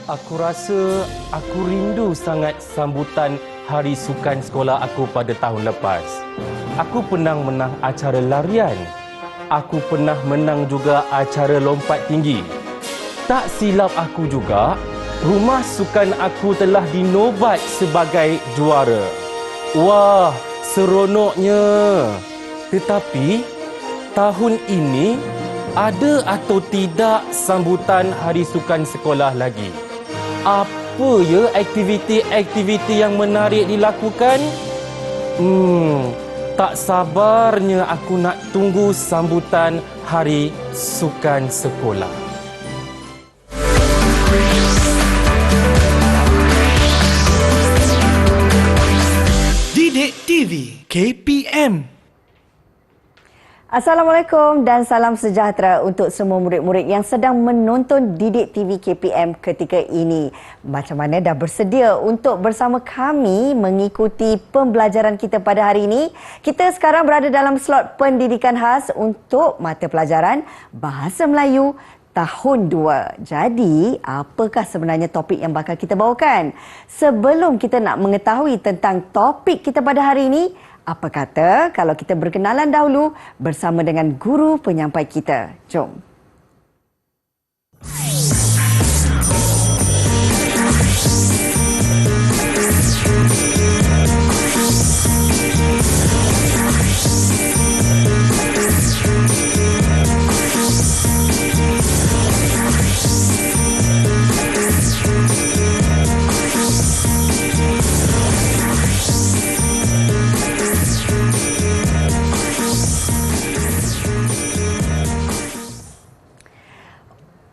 Aku rasa aku rindu sangat sambutan Hari Sukan Sekolah aku pada tahun lepas. Aku pernah menang acara larian. Aku pernah menang juga acara lompat tinggi. Tak silap aku juga, rumah sukan aku telah dinobat sebagai juara. Wah, seronoknya. Tetapi, tahun ini ada atau tidak sambutan Hari Sukan Sekolah lagi? Apa ya aktiviti-aktiviti yang menarik dilakukan? Tak sabarnya aku nak tunggu sambutan Hari Sukan Sekolah. Didik TV KPM. Assalamualaikum dan salam sejahtera untuk semua murid-murid yang sedang menonton Didik TV KPM ketika ini. Macam mana dah bersedia untuk bersama kami mengikuti pembelajaran kita pada hari ini? Kita sekarang berada dalam slot pendidikan khas untuk mata pelajaran Bahasa Melayu tahun 2. Jadi, apakah sebenarnya topik yang bakal kita bawakan? Sebelum kita nak mengetahui tentang topik kita pada hari ini, apa kata kalau kita berkenalan dahulu bersama dengan guru penyampai kita? Jom.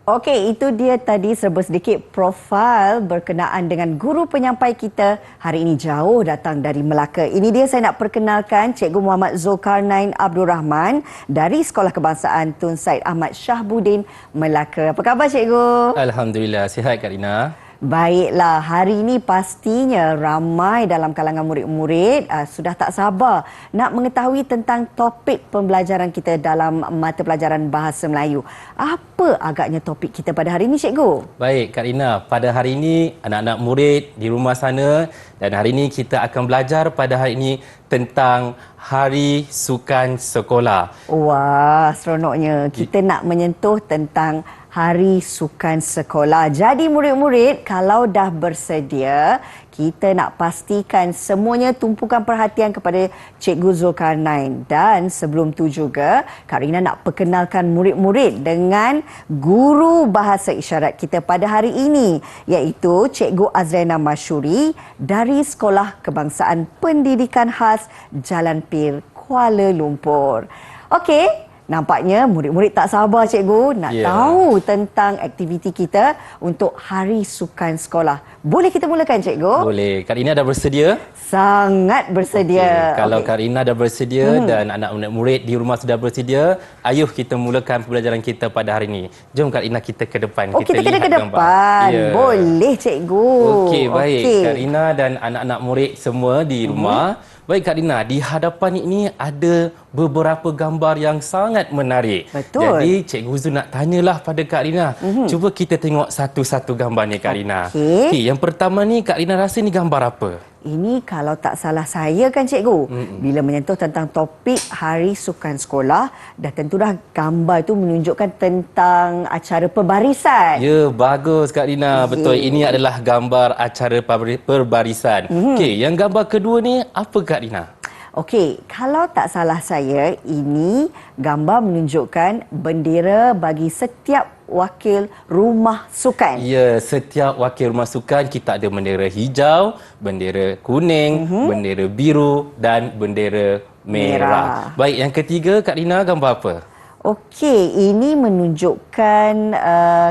Okey, itu dia tadi serba sedikit profil berkenaan dengan guru penyampai kita hari ini jauh datang dari Melaka. Ini dia saya nak perkenalkan Cikgu Muhammad Zulkarnain Abdul Rahman dari Sekolah Kebangsaan Tun Said Ahmad Shahbudin, Melaka. Apa khabar Cikgu? Alhamdulillah, sihat Kak Rina. Baiklah, hari ini pastinya ramai dalam kalangan murid-murid sudah tak sabar nak mengetahui tentang topik pembelajaran kita dalam mata pelajaran Bahasa Melayu. Apa agaknya topik kita pada hari ini, Cikgu? Baik, Kak Rina. Pada hari ini, anak-anak murid di rumah sana dan hari ini kita akan belajar pada hari ini tentang Hari Sukan Sekolah. Wah, seronoknya. Kita nak menyentuh tentang Hari Sukan Sekolah. Jadi murid-murid, kalau dah bersedia, kita nak pastikan semuanya tumpukan perhatian kepada Cikgu Zulkarnain. Dan sebelum tu juga, Kak Rina nak perkenalkan murid-murid dengan guru bahasa isyarat kita pada hari ini, iaitu Cikgu Azraina Masyuri dari Sekolah Kebangsaan Pendidikan Khas Jalan Pir, Kuala Lumpur. Okey. Nampaknya murid-murid tak sabar cikgu nak tahu tentang aktiviti kita untuk Hari Sukan Sekolah. Boleh kita mulakan cikgu? Boleh. Kak Rina dah bersedia? Sangat bersedia. Kalau Kak Rina dah bersedia dan anak-anak murid di rumah sudah bersedia, ayuh kita mulakan pembelajaran kita pada hari ini. Jom Kak Rina kita ke depan. Kita kena ke depan. Boleh cikgu. Okey, baik. Kak Rina dan anak-anak murid semua di rumah. Baik Kak Rina, di hadapan ini ada beberapa gambar yang sangat menarik. Betul. Jadi Cikgu Zul nak tanyalah pada Kak Rina. Cuba kita tengok satu-satu gambar ni Kak Rina. Okey, yang pertama ni Kak Rina rasa ni gambar apa? Ini kalau tak salah saya kan cikgu, bila menyentuh tentang topik Hari Sukan Sekolah, dah tentu dah gambar itu menunjukkan tentang acara perbarisan. Ya, bagus Kak Rina. Betul, ini adalah gambar acara perbarisan. Okey, yang gambar kedua ni apa Kak Rina? Okey, kalau tak salah saya, ini gambar menunjukkan bendera bagi setiap wakil rumah sukan. Ya, setiap wakil rumah sukan kita ada bendera hijau, bendera kuning, bendera biru dan bendera merah. Baik, yang ketiga Kak Rina gambar apa? Okey, ini menunjukkan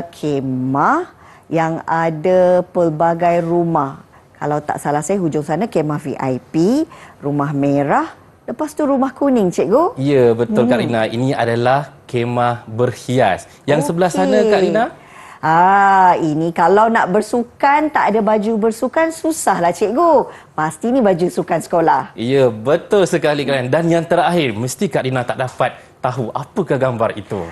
kemah yang ada pelbagai rumah. Kalau tak salah saya, hujung sana kemah VIP, rumah merah, lepas tu rumah kuning, cikgu. Ya, betul Kak Rina. Ini adalah kemah berhias. Yang sebelah sana Kak Rina? Ini kalau nak bersukan, tak ada baju bersukan, susahlah cikgu. Pasti ni baju sukan sekolah. Ya, betul sekali Kak Rina. Dan yang terakhir, mesti Kak Rina tak dapat tahu apakah gambar itu.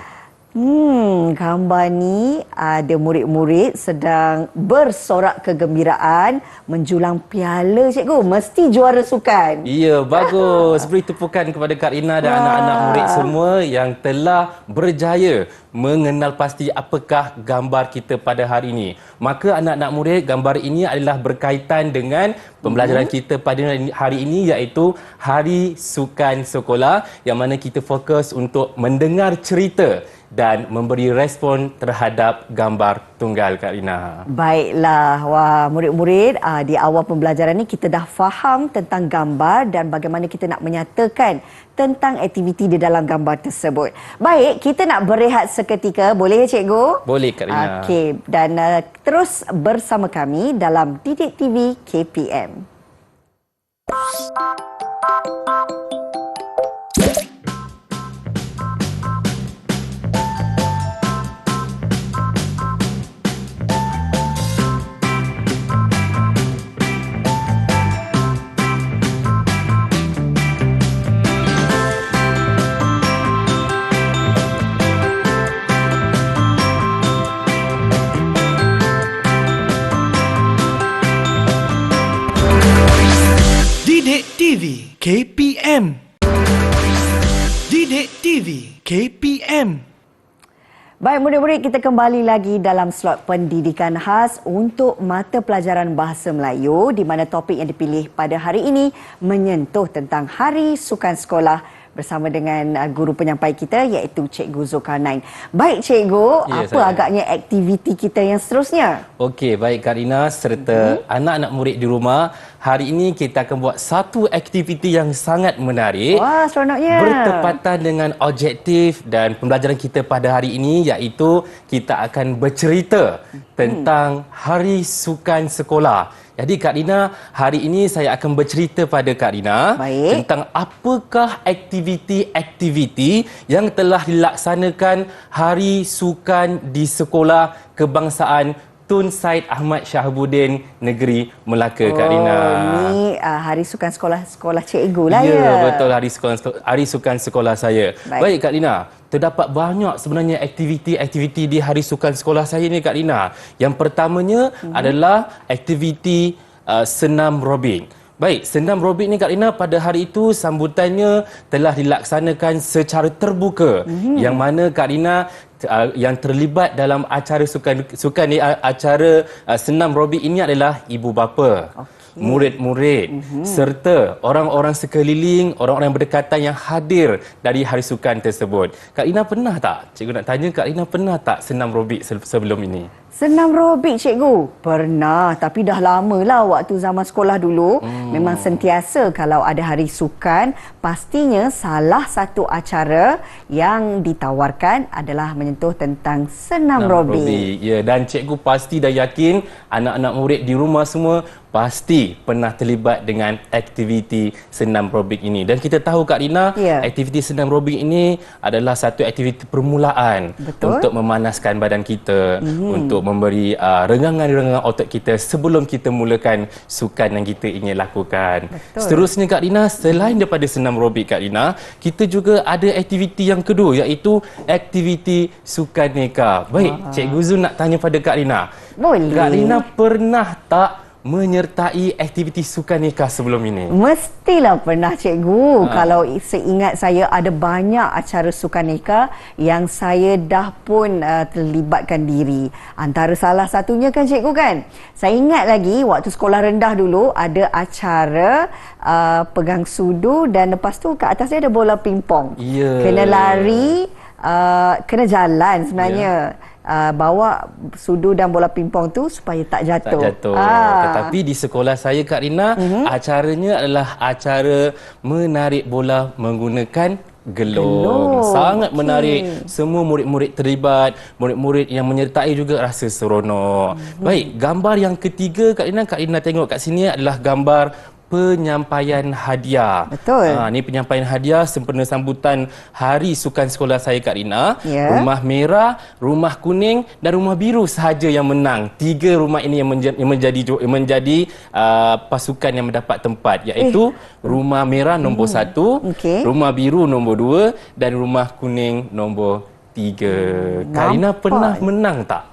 Gambar ni ada murid-murid sedang bersorak kegembiraan menjulang piala, cikgu. Mesti juara sukan. Ya, bagus. Beri tepukan kepada Kak Rina dan anak-anak murid semua yang telah berjaya mengenal pasti apakah gambar kita pada hari ini. Maka anak-anak murid, gambar ini adalah berkaitan dengan pembelajaran kita pada hari ini, iaitu Hari Sukan Sekolah, yang mana kita fokus untuk mendengar cerita dan memberi respon terhadap gambar tunggal, Kak Rina. Baiklah, wah, murid-murid, di awal pembelajaran ni kita dah faham tentang gambar dan bagaimana kita nak menyatakan tentang aktiviti di dalam gambar tersebut. Baik, kita nak berehat seketika, boleh ya cikgu? Boleh, Kak Rina. Okey, dan terus bersama kami dalam Didik TV KPM. Didik TV KPM. Didik TV KPM. Baik, murid-murid, kita kembali lagi dalam slot pendidikan khas untuk mata pelajaran Bahasa Melayu, di mana topik yang dipilih pada hari ini menyentuh tentang Hari Sukan Sekolah bersama dengan guru penyampai kita, iaitu Cikgu Zulkarnain. Baik cikgu, Ya, apa agaknya aktiviti kita yang seterusnya? Okey, baik Kak Rina serta anak-anak murid di rumah. Hari ini kita akan buat satu aktiviti yang sangat menarik. Wah, seronoknya. Bertepatan dengan objektif dan pembelajaran kita pada hari ini, iaitu kita akan bercerita tentang Hari Sukan Sekolah. Jadi Kak Rina, hari ini saya akan bercerita pada Kak Rina tentang apakah aktiviti-aktiviti yang telah dilaksanakan Hari Sukan di Sekolah Kebangsaan Tun Said Ahmad Shahabuddin Negeri Melaka, Kak Rina. Ni Hari Sukan Sekolah cikgu lah ya. Ya, betul, Hari Sukan Sekolah saya. Baik Kak Rina, terdapat banyak sebenarnya aktiviti-aktiviti di Hari Sukan Sekolah saya ni, Kak Rina. Yang pertamanya adalah aktiviti senam robik. Baik, senam robik ni Kak Rina, pada hari itu sambutannya telah dilaksanakan secara terbuka. Yang mana Kak Rina yang terlibat dalam acara sukan ni, acara senam robik ini adalah ibu bapa, murid-murid serta orang-orang sekeliling, orang-orang berdekatan yang hadir dari hari sukan tersebut. Kak Rina pernah tak? Cikgu nak tanya, Kak Rina pernah tak senam robik sebelum ini? Senam robik cikgu? Pernah, tapi dah lama lah waktu zaman sekolah dulu. Memang sentiasa kalau ada hari sukan, pastinya salah satu acara yang ditawarkan adalah menyentuh tentang senam robik. Ya, dan cikgu pasti dah yakin anak-anak murid di rumah semua pasti pernah terlibat dengan aktiviti senam robik ini. Dan kita tahu Kak Rina, aktiviti senam robik ini adalah satu aktiviti permulaan untuk memanaskan badan kita, untuk memberi renggangan-renggangan otot kita sebelum kita mulakan sukan yang kita ingin lakukan. Seterusnya Kak Rina, selain daripada senam robik Kak Rina, kita juga ada aktiviti yang kedua, iaitu aktiviti sukaneka. Baik, Cikgu Zul nak tanya pada Kak Rina. Boleh. Kak Rina pernah tak menyertai aktiviti sukaneka sebelum ini? Mestilah pernah cikgu. Kalau seingat saya, ada banyak acara sukaneka yang saya dah pun terlibatkan diri. Antara salah satunya kan cikgu kan, saya ingat lagi waktu sekolah rendah dulu ada acara pegang sudu dan lepas tu kat atas dia ada bola pingpong. Kena lari, kena jalan sebenarnya. Bawa sudu dan bola pingpong tu supaya tak jatuh. Tetapi di sekolah saya Kak Rina, acaranya adalah acara menarik bola menggunakan gelong. Sangat menarik. Semua murid-murid terlibat, murid-murid yang menyertai juga rasa seronok. Baik, gambar yang ketiga Kak Rina tengok kat sini adalah gambar penyampaian hadiah. Betul. Ni penyampaian hadiah sempena sambutan Hari Sukan Sekolah saya Kak Rina. Rumah merah, rumah kuning dan rumah biru sahaja yang menang. 3 rumah ini yang menjadi pasukan yang mendapat tempat, iaitu rumah merah nombor 1, rumah biru nombor 2 dan rumah kuning nombor 3. Kak Rina pernah menang tak?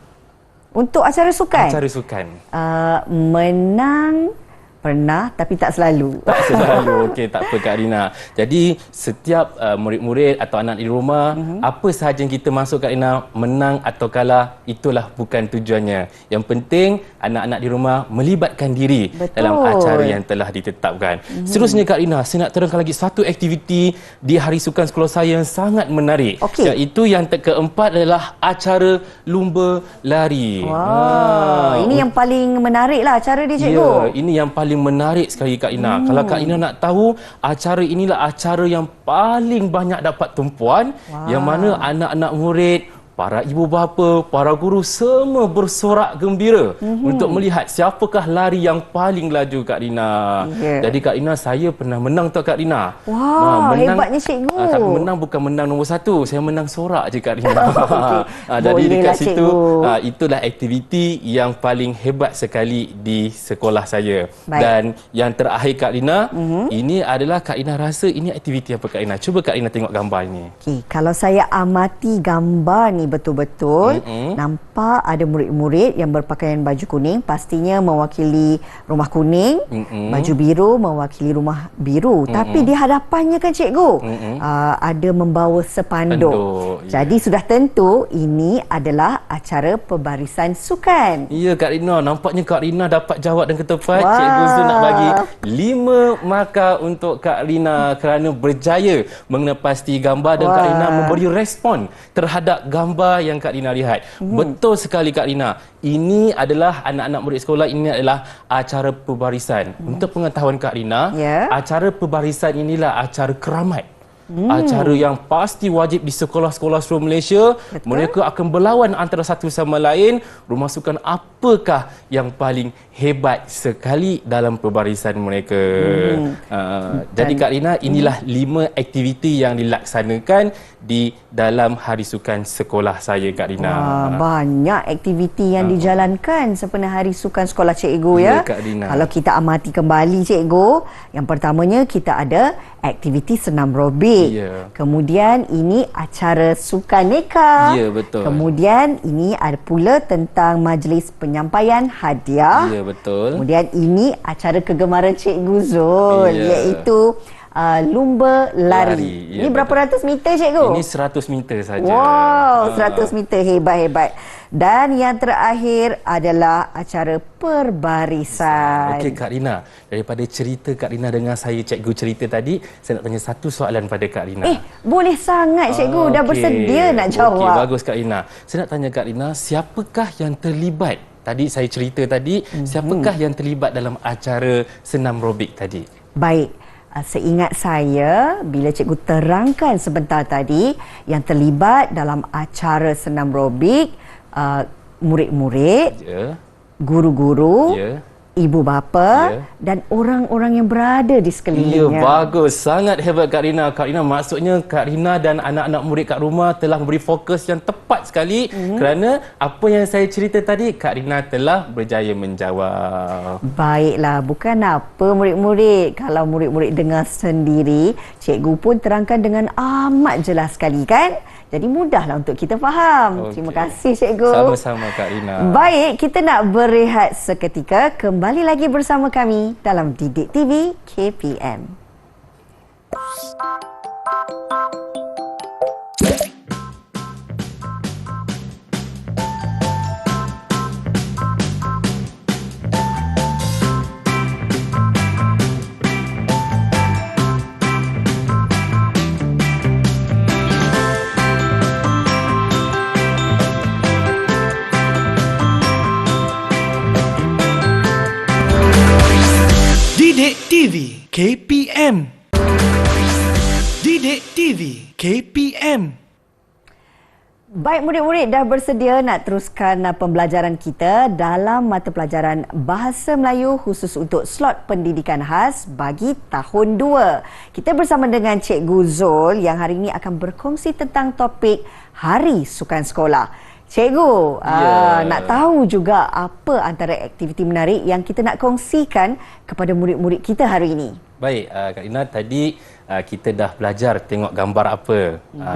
Untuk acara sukan? Acara sukan. Menang pernah, tapi tak selalu. Tak selalu. Okey, tak apa Kak Rina. Jadi setiap murid-murid atau anak di rumah, apa sahaja yang kita masuk Kak Rina, menang atau kalah, itulah bukan tujuannya. Yang penting anak-anak di rumah melibatkan diri dalam acara yang telah ditetapkan. Seterusnya Kak Rina, saya nak terangkan lagi satu aktiviti di Hari Sukan sekolah saya yang sangat menarik. Iaitu yang keempat adalah acara lumba lari. Ini yang paling menarik lah acara dia, cikgu. Ya, ini yang paling menarik sekali Kak Ina. Kalau Kak Ina nak tahu, acara inilah acara yang paling banyak dapat tumpuan, yang mana anak-anak murid, para ibu bapa, para guru semua bersorak gembira untuk melihat siapakah lari yang paling laju Kak Rina. Jadi Kak Rina, saya pernah menang tau Kak Rina. Hebatnya cikgu. Tapi menang bukan menang nombor 1, saya menang sorak je Kak Rina. Jadi dekat situ, itulah aktiviti yang paling hebat sekali di sekolah saya. Dan yang terakhir Kak Rina, ini adalah Kak Rina rasa ini aktiviti apa Kak Rina? Cuba Kak Rina tengok gambar ini. Kalau saya amati gambar ni betul-betul, nampak ada murid-murid yang berpakaian baju kuning, pastinya mewakili rumah kuning, baju biru mewakili rumah biru. Tapi di hadapannya kan cikgu, ada membawa sepanduk. Jadi sudah tentu ini adalah acara pembarisan sukan. Ya Kak Rina, nampaknya Kak Rina dapat jawab dengan tepat. Cikgu Zul nak bagi 5 markah untuk Kak Rina kerana berjaya mengenapasti gambar dan Kak Rina memberi respon terhadap gambar yang Kak Rina lihat. Betul sekali Kak Rina. Ini adalah anak-anak murid sekolah, ini adalah acara pembarisan. Untuk pengetahuan Kak Rina, acara pembarisan inilah acara keramat. Acara yang pasti wajib di sekolah-sekolah seluruh Malaysia. Mereka akan berlawan antara satu sama lain. Rumah sukan apakah yang paling hebat sekali dalam pembarisan mereka. Jadi Kak Rina, inilah 5 aktiviti yang dilaksanakan di dalam Hari Sukan sekolah saya Kak Rina. Banyak aktiviti yang dijalankan sempena Hari Sukan sekolah cikgu ya. Kak Rina. Kalau kita amati kembali cikgu, yang pertamanya kita ada aktiviti senam robik. Kemudian ini acara sukan neka. Betul. Kemudian ini ada pula tentang majlis penyampaian hadiah. Betul. Kemudian ini acara kegemaran Cikgu Zul, iaitu lumba lari. Ini berapa ratus meter cikgu? Ini 100 meter saja. Wow, 100 meter, hebat-hebat. Dan yang terakhir adalah acara perbarisan. Okey Kak Rina, daripada cerita Kak Rina dengan saya cikgu cerita tadi, saya nak tanya satu soalan pada Kak Rina. Boleh sangat cikgu, dah bersedia nak jawab. Okey, bagus Kak Rina. Saya nak tanya Kak Rina, siapakah yang terlibat? Tadi saya cerita tadi, siapakah yang terlibat dalam acara senam robik tadi? Baik. Seingat saya, bila cikgu terangkan sebentar tadi, yang terlibat dalam acara senam robik, murid-murid, guru-guru, ibu bapa dan orang-orang yang berada di sekelilingnya. Bagus. Sangat hebat Kak Rina. Kak Rina, maksudnya Kak Rina dan anak-anak murid kat rumah telah memberi fokus yang tepat sekali kerana apa yang saya cerita tadi, Kak Rina telah berjaya menjawab. Baiklah, bukan apa murid-murid. Kalau murid-murid dengar sendiri, cikgu pun terangkan dengan amat jelas sekali kan? Jadi mudahlah untuk kita faham. Terima kasih cikgu. Sama-sama Kak Rina. Baik, kita nak berehat seketika. Kembali lagi bersama kami dalam Didik TV KPM. Didik TV KPM. Didik TV KPM. Baik murid-murid, dah bersedia nak teruskan pembelajaran kita dalam mata pelajaran Bahasa Melayu khusus untuk slot pendidikan khas bagi tahun 2. Kita bersama dengan Cikgu Zul yang hari ini akan berkongsi tentang topik Hari Sukan Sekolah. Cikgu, nak tahu juga apa antara aktiviti menarik yang kita nak kongsikan kepada murid-murid kita hari ini? Baik, Kak Ina, tadi kita dah belajar tengok gambar apa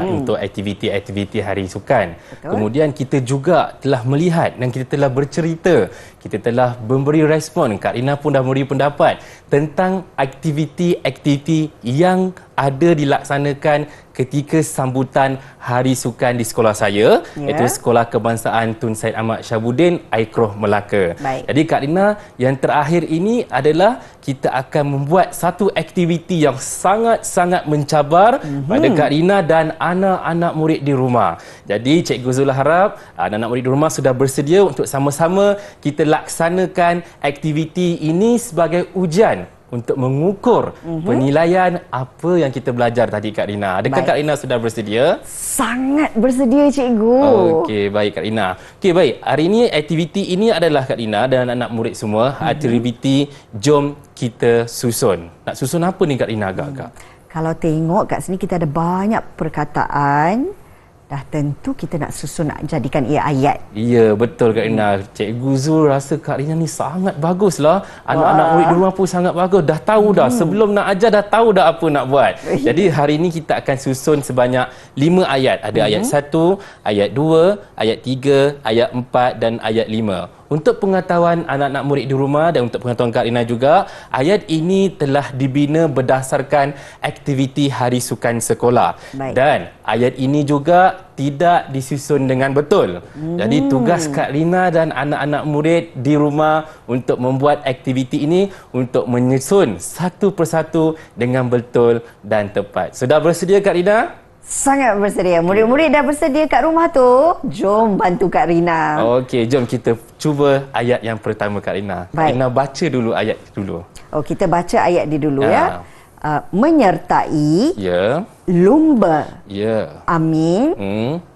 untuk aktiviti-aktiviti Hari Sukan. Betul. Kemudian kita juga telah melihat dan kita telah bercerita, kita telah memberi respon. Kak Ina pun dah memberi pendapat tentang aktiviti-aktiviti yang ada dilaksanakan ketika sambutan Hari Sukan di sekolah saya, iaitu Sekolah Kebangsaan Tun Syed Ahmad Syabuddin, Aikroh Melaka. Baik. Jadi Kak Lina, yang terakhir ini adalah kita akan membuat satu aktiviti yang sangat-sangat mencabar pada Kak Lina dan anak-anak murid di rumah. Jadi Cikgu Zula harap anak-anak murid di rumah sudah bersedia untuk sama-sama kita laksanakan aktiviti ini sebagai ujian untuk mengukur penilaian apa yang kita belajar tadi, Kak Rina. Adakah Baik. Kak Rina sudah bersedia? Sangat bersedia, Cikgu. Okey, baik Kak Rina. Okey, baik. Hari ini aktiviti ini adalah Kak Rina dan anak-anak murid semua, aktiviti Jom Kita Susun. Nak susun apa ni Kak Rina agak-agak? Kalau tengok kat sini kita ada banyak perkataan. Dah tentu kita nak susun, nak jadikan ia ayat. Ya, betul Kak Rina. Cikgu Zul rasa Kak Rina ni sangat baguslah. Anak-anak murid di rumah pun sangat bagus. Dah tahu dah. Sebelum nak ajar dah tahu dah apa nak buat. Jadi hari ini kita akan susun sebanyak 5 ayat. Ada ayat 1, ayat 2, ayat 3, ayat 4 dan ayat 5. Untuk pengetahuan anak-anak murid di rumah dan untuk pengetahuan Kak Rina juga, ayat ini telah dibina berdasarkan aktiviti Hari Sukan Sekolah. Baik. Dan ayat ini juga tidak disusun dengan betul. Jadi tugas Kak Rina dan anak-anak murid di rumah untuk membuat aktiviti ini untuk menyusun satu persatu dengan betul dan tepat. Sudah bersedia Kak Rina? Sangat bersedia. Murid-murid dah bersedia kat rumah tu. Jom bantu Kak Rina. Okey, jom kita cuba ayat yang pertama Kak Rina. Kak Baik. Rina baca dulu ayat dulu. Oh, kita baca ayat dia dulu Ya. ya. Menyertai, Ya. lumba, Ya. amin,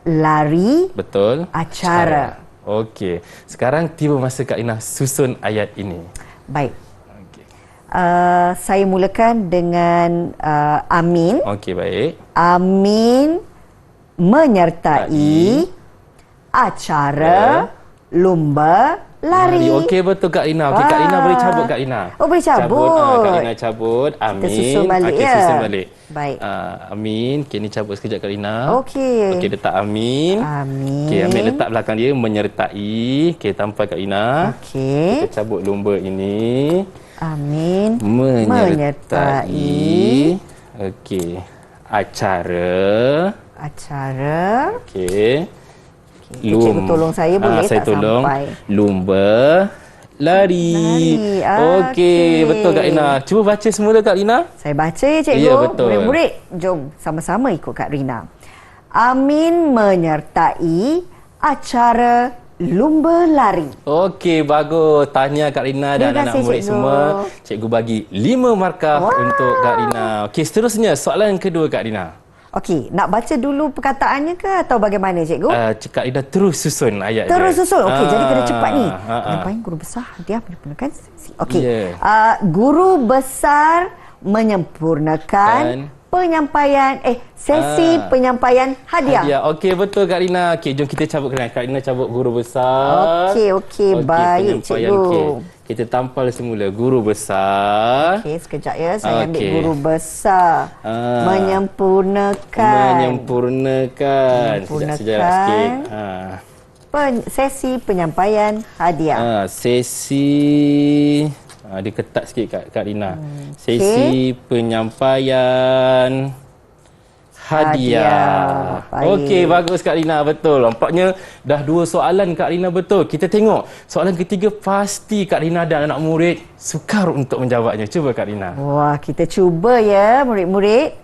lari, Betul. acara. Okey. Sekarang tiba masa Kak Rina susun ayat ini. Baik. Okey. Saya mulakan dengan amin. Okey, baik. Amin menyertai acara lumba lari. Okey, betul Kak Rina. Okey, Kak Rina boleh cabut Kak Rina. Oh, boleh cabut. Kak Rina cabut. Amin. Kita susun balik, Okey, ya? susun balik. Baik. Amin. Okey, ni cabut sekejap Kak Rina. Okey. Okey, letak amin. Amin. Okey, ambil letak belakang dia menyertai. Okey, tanpa Kak Rina. Okey. Kita cabut lumba ini. Amin Menyertai. Okey. Acara. Okey. Cikgu tolong saya boleh saya tak tolong. sampai? Lumba lari. Lari. Okey, betul Kak Rina. Cuba baca semula Kak Rina. Saya baca ya, Cikgu. Ya, betul. Murid-murid, jom sama-sama ikut Kak Rina. Amin menyertai acara lumba lari. Okey, bagus. Tahniah Kak Rina dan Terima anak kasih, murid Cikgu. semua. Cikgu bagi 5 markah untuk Kak Rina. Okey, seterusnya soalan kedua Kak Rina. Okey, nak baca dulu perkataannya ke atau bagaimana, Cikgu? Kak Rina terus susun ayat dia. Terus susun. Okey, jadi kena cepat ni. ah. Nampaknya guru besar dia menyempurnakan. Okey. Ya. Guru besar menyempurnakan penyampaian sesi penyampaian hadiah. Okey, betul Kak Rina. Okey, jom kita cabut Kak Rina cabut guru besar. Okey, baik, penyampaian. Cikgu. Okey. Kita tampal semula guru besar. Okey, sekejap ya. Saya ambil Okey. guru besar. Menyempurnakan. Menyempurnakan. Sekejap sejarah sikit. Sesi penyampaian hadiah. Sesi dia ketat sikit Kak Rina. Sesi penyampaian hadiah. Baik. Okey, bagus Kak Rina, betul. Nampaknya dah 2 soalan Kak Rina betul. Kita tengok soalan ketiga, pasti Kak Rina dan anak murid sukar untuk menjawabnya. Cuba Kak Rina. Wah, kita cuba ya murid-murid.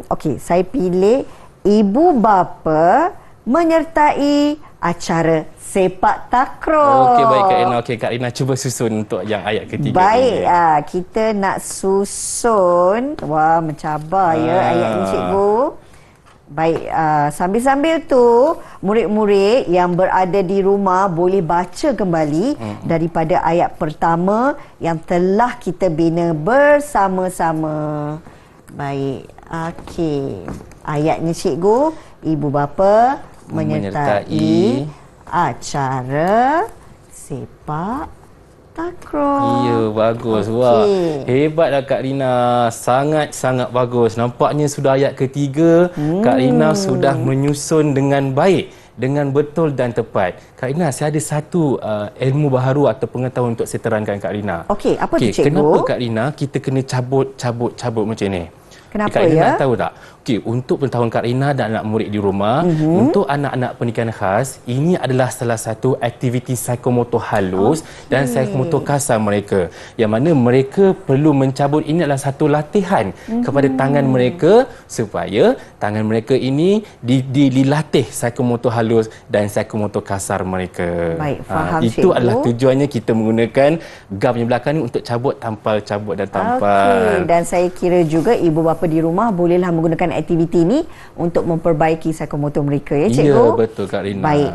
Okey, saya pilih ibu bapa menyertai acara sepak takraw. Okey, baik Kak Rina. Okey, Kak Rina cuba susun untuk yang ayat ketiga Baik, ini. kita nak susun. Wah, mencabar ya ayat ni, Cikgu. Baik, sambil-sambil tu murid-murid yang berada di rumah boleh baca kembali daripada ayat pertama yang telah kita bina bersama-sama. Baik, okey. Ayatnya, Cikgu, ibu bapa menyertai acara sepak takraw. Ya, bagus. Okey. Wah, hebatlah Kak Rina. Sangat-sangat bagus. Nampaknya sudah ayat ketiga, Kak Rina sudah menyusun dengan baik, dengan betul dan tepat. Kak Rina, saya ada satu ilmu baharu atau pengetahuan untuk saya terangkan Kak Rina. Okey, apa tu cikgu? Kenapa Kak Rina kita kena cabut macam ni? Kenapa Kak Rina ya? nak tahu tak? Okey, untuk pengetahuan Kak Rina dan anak murid di rumah, untuk anak-anak pendidikan khas, ini adalah salah satu aktiviti psikomotor halus dan psikomotor kasar mereka. Yang mana mereka perlu mencabut, ini adalah satu latihan kepada tangan mereka supaya tangan mereka ini dilatih psikomotor halus dan psikomotor kasar mereka. Baik, faham itu cikgu. adalah tujuannya kita menggunakan gam yang belakang ni untuk cabut, tampal, cabut dan tampal. Okey, dan saya kira juga ibu bapa di rumah bolehlah menggunakan aktiviti ini untuk memperbaiki psikomotor mereka, ya cikgu? Ya, betul Kak Rina. Baik.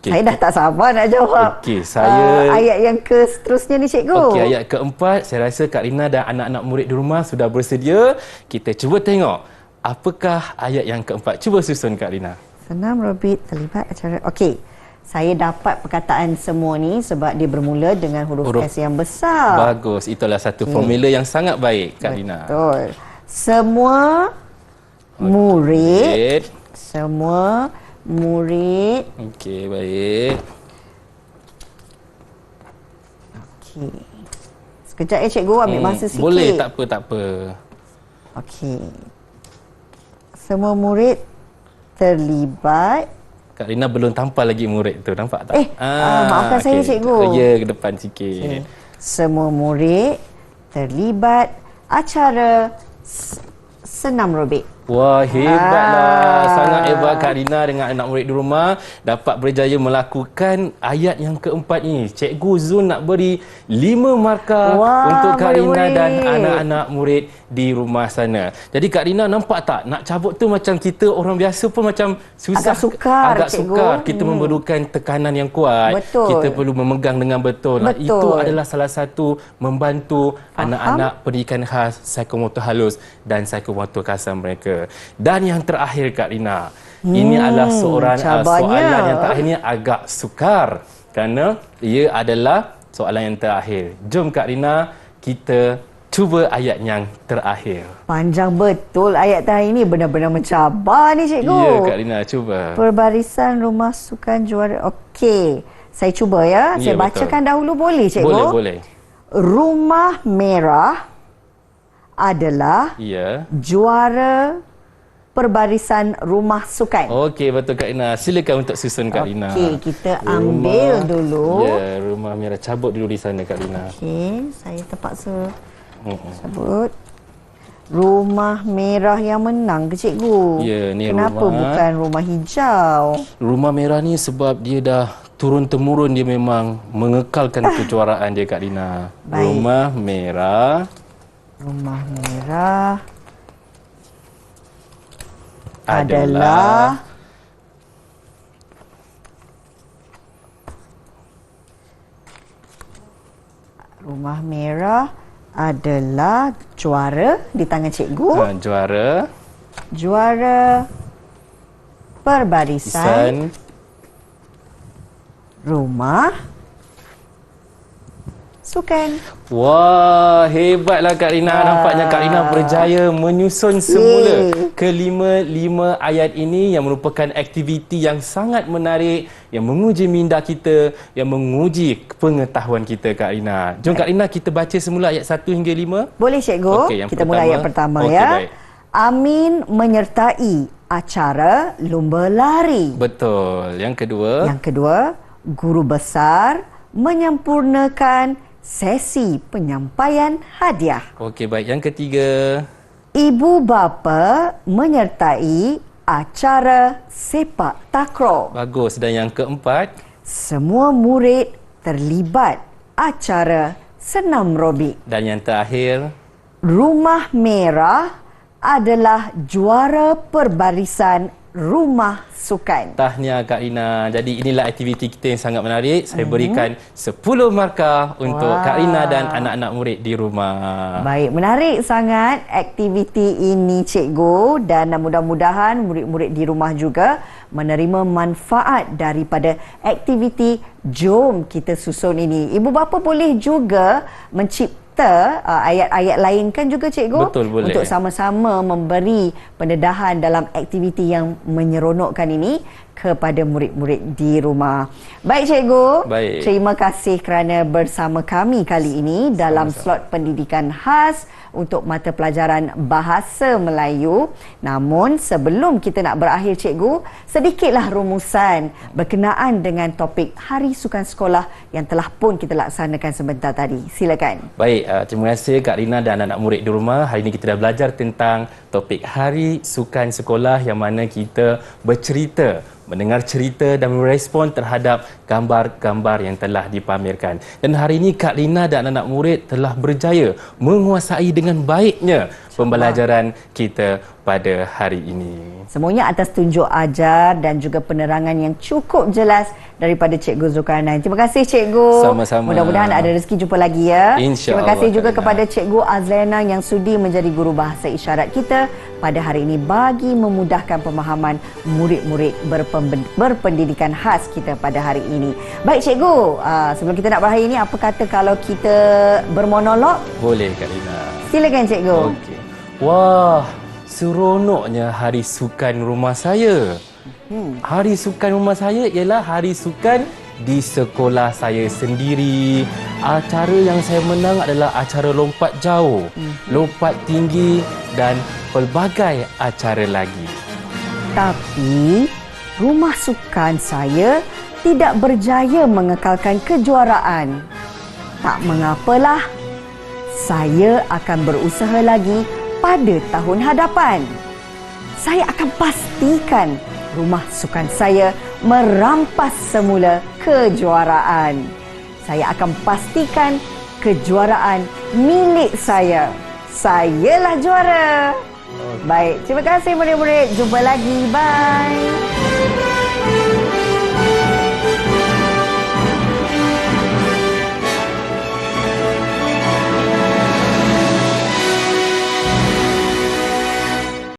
Okey, Saya dah tak sabar nak jawab. Okey, saya- ayat yang seterusnya ni cikgu. Okey, ayat keempat, saya rasa Kak Rina dan anak-anak murid di rumah sudah bersedia. Kita cuba tengok apakah ayat yang keempat. Cuba susun Kak Rina. Senam Robit terlibat acara. Okey. Saya dapat perkataan semua ni sebab dia bermula dengan huruf S yang besar. Bagus, itulah satu formula yang sangat baik Kak Rina. Betul. Semua murid, Okey, baik. okey. Sekejap ya cikgu, ambil masa sikit. Boleh, tak apa. Okey. Semua murid terlibat. Kak Rina belum tampal lagi murid tu, nampak tak? Maafkan saya, cikgu. Ya, ke depan sikit. Semua murid terlibat acara senam Robit. Wah, hebatlah. Sangat hebat Kak Rina dengan anak murid di rumah dapat berjaya melakukan ayat yang keempat ini. Cikgu Zul nak beri 5 markah untuk Kak Rina dan anak-anak murid di rumah sana. Jadi Kak Rina nampak tak? Nak cabut tu macam kita orang biasa pun macam susah. Agak sukar, cikgu. Kita memerlukan tekanan yang kuat. Betul. Kita perlu memegang dengan betul. Betul. Itu adalah salah satu membantu anak-anak pendidikan khas, psikomotor halus dan psikomotor kasar mereka. Dan yang terakhir Kak Rina, ini adalah soalan yang terakhir ni agak sukar kerana ia adalah soalan yang terakhir. Jom Kak Rina, kita cuba ayat yang terakhir. Panjang betul ayat terakhir ini, benar-benar mencabar ni cikgu. Ya Kak Rina, cuba. Perbarisan Rumah Sukan Juara. Okey, saya cuba ya. Saya bacakan dahulu, boleh cikgu? Boleh. Rumah Merah adalah juara perbarisan rumah sukan. Okey, betul Kak Rina. Silakan untuk susun Kak Rina. Okey, kita ambil dulu. Ya, Rumah Merah. Cabut dulu di sana Kak Rina. Okey, saya terpaksa cabut. Rumah Merah yang menang ke cikgu? Ya, ni Kenapa bukan rumah hijau? Rumah Merah ni sebab dia dah turun-temurun, dia memang mengekalkan kejuaraan dia Kak Rina. Baik. Rumah Merah adalah Rumah Merah adalah juara di tangan cikgu. Juara perbarisan rumah sukan. Wah, hebatlah Kak Rina. Nampaknya Kak Rina berjaya menyusun semula kelima ayat ini yang merupakan aktiviti yang sangat menarik, yang menguji minda kita, yang menguji pengetahuan kita Kak Rina. Jom Kak Rina, kita baca semula ayat 1 hingga 5. Boleh cikgu? Okey, kita mulai ayat pertama ya. Baik. Amin menyertai acara lumba lari. Betul. Yang kedua, guru besar menyempurnakan sesi penyampaian hadiah. Okey, baik. Yang ketiga, ibu bapa menyertai acara sepak takraw. bagus. Dan yang keempat, semua murid terlibat acara senam Robit. dan yang terakhir, Rumah Merah adalah juara perbarisan Rumah Sukan. Tahniah Kak Rina. Jadi inilah aktiviti kita yang sangat menarik. Saya berikan 10 markah untuk Kak Rina dan anak-anak murid di rumah. Baik, menarik sangat aktiviti ini cikgu, dan mudah-mudahan murid-murid di rumah juga menerima manfaat daripada aktiviti Jom Kita Susun ini. Ibu bapa boleh juga mencipta ayat-ayat lain kan juga cikgu? Betul, boleh. Untuk sama-sama memberi pendedahan dalam aktiviti yang menyeronokkan ini kepada murid-murid di rumah. Baik cikgu, Baik. terima kasih kerana bersama kami kali ini dalam slot pendidikan khas untuk mata pelajaran Bahasa Melayu. Namun sebelum kita nak berakhir cikgu, sedikitlah rumusan berkenaan dengan topik Hari Sukan Sekolah yang telah pun kita laksanakan sebentar tadi. Silakan. Baik, terima kasih Kak Rina dan anak-anak murid di rumah. Hari ini kita dah belajar tentang topik Hari Sukan Sekolah yang mana kita bercerita, mendengar cerita dan merespon terhadap gambar-gambar yang telah dipamerkan. Dan hari ini Kak Rina dan anak-anak murid telah berjaya menguasai dengan baiknya pembelajaran kita pada hari ini. Semuanya atas tunjuk ajar dan juga penerangan yang cukup jelas daripada Cikgu Zulkarnain. Terima kasih Cikgu. Sama-sama. Mudah-mudahan ada rezeki jumpa lagi ya. InsyaAllah, Terima kasih juga Kak Rina. kepada Cikgu Azlena yang sudi menjadi guru bahasa isyarat kita pada hari ini bagi memudahkan pemahaman murid-murid berpendidikan khas kita pada hari ini. Baik Cikgu, sebelum kita nak berakhir ini, apa kata kalau kita bermonolog? Boleh Kak Rina. Silakan Cikgu. Okey. Wah, seronoknya hari sukan rumah saya. Hari sukan rumah saya ialah hari sukan di sekolah saya sendiri. Acara yang saya menang adalah acara lompat jauh, lompat tinggi dan pelbagai acara lagi. Tapi rumah sukan saya tidak berjaya mengekalkan kejuaraan. Tak mengapalah, saya akan berusaha lagi pada tahun hadapan. Saya akan pastikan rumah sukan saya merampas semula kejuaraan. Saya akan pastikan kejuaraan milik saya. Sayalah juara. Baik, terima kasih murid-murid. Jumpa lagi. Bye.